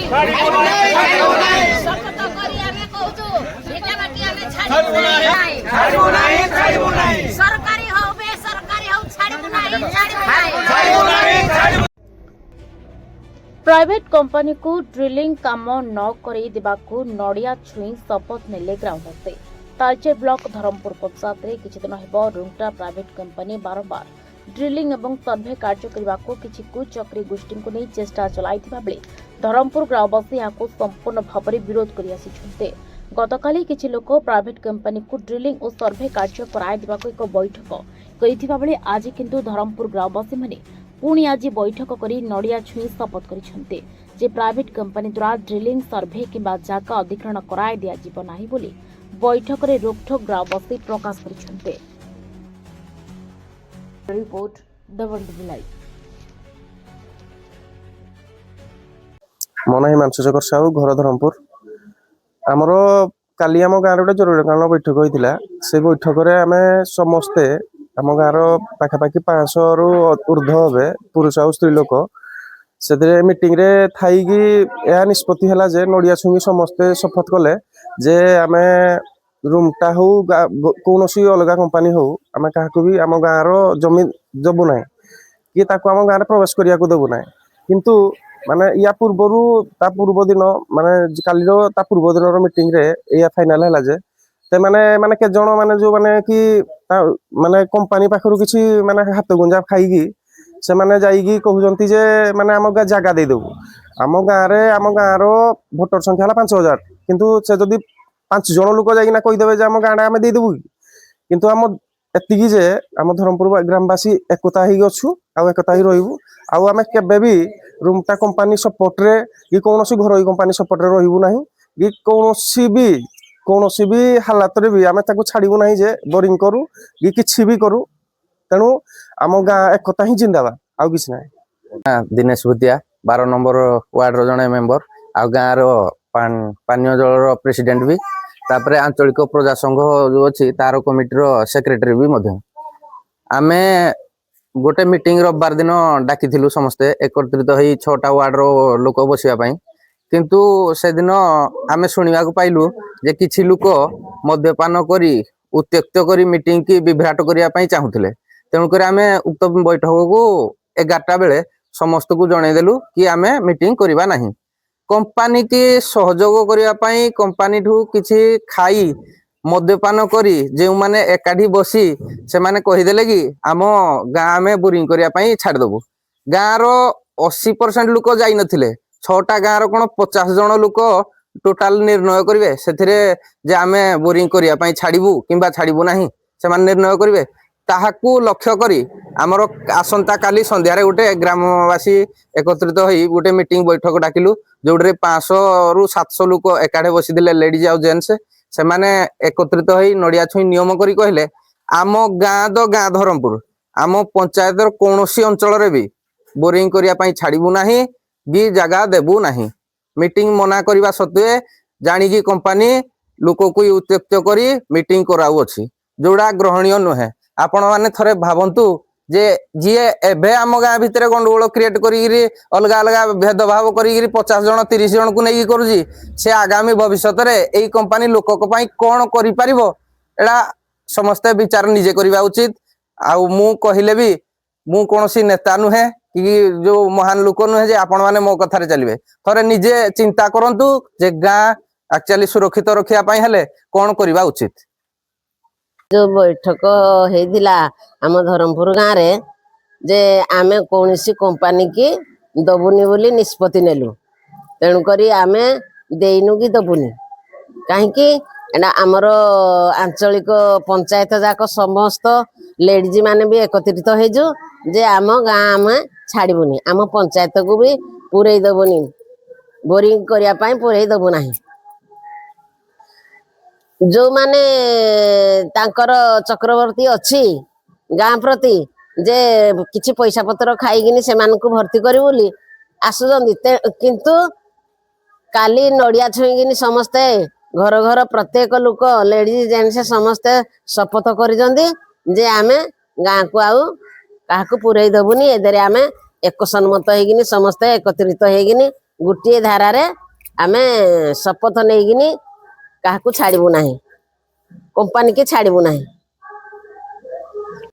Private company को drilling काम न करई देबाकू नड़िया छुई शपथ नेले ग्रामवासी। तालचेर ब्लॉक धरमपुर पंचायत रे किछि दिन हेबो रुंगटा प्राइवेट कंपनी बारंबार ड्रिलिंग एवं सर्वे कार्य करने किछि कुचक्री गोष्ठी को नहीं चेष्टा चलाइथिबा बेले धरमपुर ग्रामवासी याकू संपूर्ण भाव में विरोध करि आसिछन्ते। गतकाली किछि लोक प्राइवेट कंपनी को ड्रिलिंग और सर्वे कार्य कराई देबाकू एक बैठक करिथिबा बेले आज किंतु धरमपुर ग्रामवासी माने पुणी आज बैठक करी नड़िया छुई शपथ करिछन्ते जे प्राइवेट कंपनी द्वारा ड्रिलिंग सर्वे किंबा जागा अधिग्रहण कराई दिया जिवो नाही बोली बैठक रे रोकठोक ग्रामवासी प्रकाश करिछन्ते। Report दबंडी live. मन हिमांशु शेखर साहू घर धरमपुर। आमर काली आम गाँव गोटे जरूरीकालीन बैठक होता से बैठक में आम समस्ते आम गाँव पाखापाखि 500 रु ऊर्ध हे पुरुष और स्त्री लोक से मीटिंग रे थी यह निष्पत्ति है जे नड़िया छुई समस्ते शपथ कले जे आम रूमटा हो कौन अलग कंपानी हो आम क्या भी आम गाँव जमी देवु ना कि आम गाँव प्रवेश करने को देवु ना किंतु माने या पूर्व दिन माने कालीर पूर्व दिन मीटिंग रे या फाइनल है जे ते माने के जण माने जो माने कि माने कंपनी पाखरु किछि माने हाथ गुंजा खाइकी से माने जाइकी कहउजंती जे माने आम जगह दे देबु आम गाँव रो भोटर संख्या हला 5000 किंतु से जदी 5 जण लोक जाइना कहि देबे जे आम गाँडा आमे दे देबु किंतु आम एतिकी जे आम धरमपुर ग्रामवासी एकता ही अच्छु आ एकता ही रहिबु आ आमे केबे भी रूमटा कंपनी सपोर्ट रे कि कोनोसी घरोई कंपनी सपोर्ट रे रहिबु नाही कि कोनोसी भी हालात रे भी आमे ताको छाड़िबु नाही जे बोरिंग करू कि किछि भी करू तेनु आम गाँ एकता ही जिंदाबाद आ किछि नाही। दिनेश भूतिया 12 नंबर वार्ड रो जने मेंबर आ गाँ रो पानीय जल रो प्रेसिडेंट भी तापरे आंचलिक प्रजा संघ जो अछि तार कमिटी रो सेक्रेटरी भी मध्य आमे गोटे मीटिंग रविवार दिन डाकी समस्ते एकत्रित हो 6टा वार्ड रो लोक बसिया किंतु से दिन आमे शुणा पाइलु जे किछि लोक मद्यपान करी उत्त्यक्त करी मीटिंग की विभ्राट करने चाहूले तेणुक आमे उक्त बैठक को 11टा बेले समस्त को जनईदेलु कि आमे मीटिंग करवा नहीं कंपनी की सहयोग करने कंपनी ठू किछि खाई मद्यपान करी जो माने एकाठी बसी से माने कहीदेले कि आम गाँ में बोरिंग करने छाड़देबू गाँव रो 80% लोक जाई नथिले 6टा गाँव रो कोन 50 जन लोक टोटाल निर्णय करेंगे से आमे बोरिंग करने छाड़बू किंबा छाड़बू नहीं से माने निर्णय करेंगे ताहाकू लक्ष्य करी आमर आसंता काली संध्यारे गोटे ग्रामवासी एकत्रित होई गोटे मीटिंग बैठक डाकिलु जोडरे 500 रु 700 लोक एकाठे बसिदिले लेडीज आ जेंट्स से माने एकत्रित होई नड़िया छुई नियम करी कहले आम गाँ धरमपुर आम पंचायत कौनसी अंचल रे भी बोरिंग करने छाड़बू नहीं भी जगह देबू नहीं मीटिंग मना करने सत्वे जानिकी कंपनी लोक को उत्त्यक्त करी मीटिंग कराऊ अछि जोड़ा ग्रहणीय नुहे। आपण माने थरे भावंतु जे जीए एभे आम गाँ भितर गंडगोल क्रिएट करी अलग अलग भेदभाव करी 50 जन 30 जन को नहीं करुची से आगामी भविष्य रे एई कंपनी लोक कौन करि परिबो एडा समस्ते विचार निजे करबा उचित। आ मु कहिले भी मु कोनोसी नेता नुहे कि जो महान लोक नुहे जे आपण माने मो कथारे चलिबे थरे निजे चिंता करंतु जे गाँ एक्चुअली सुरक्षित रखिया पई हेले कोन करबा उचित। जो बैठक होइदिला आम धरमपुर गाँव रे जे आमे कौनसी कंपनी की दबुनी बोली निष्पत्ति नेलु तेणुक आमे देइनु कि दबुनी कहीं एना आमर आंचलिक पंचायत जाक समस्त लेडीज माने भी एकत्रित होइजु जे आम गाँ आमे छाड़बुनी आम पंचायत को भी पूरे दबुनी बोरिंग करिया पई पूरे दबु नाही जो माने तांकर चक्रवर्ती अच्छी गाँ प्रति जे किछि पैसा पत्र खाइकिनी से मानकु भर्ती करी बोली आसुचंदी किंतु काली नड़िया छुईकिनी समस्ते घर घर प्रत्येक लोक लेडीज जेंट्स समस्ते शपथ करिजंदी जे आमे गाँ को आउ काहाकू पुरई दबुनी एदरे आमे एक सन्मत हेगिनी समस्ते एकत्रित हेगिनी ଗୋଟିଏ ଧାରାରେ ଆମେ ଶପଥ ନେଇକିନି କାହାକୁ ଛାଡ଼ିବୁ ନାହିଁ, କମ୍ପାନୀ କି ଛାଡ଼ିବୁ ନାହିଁ।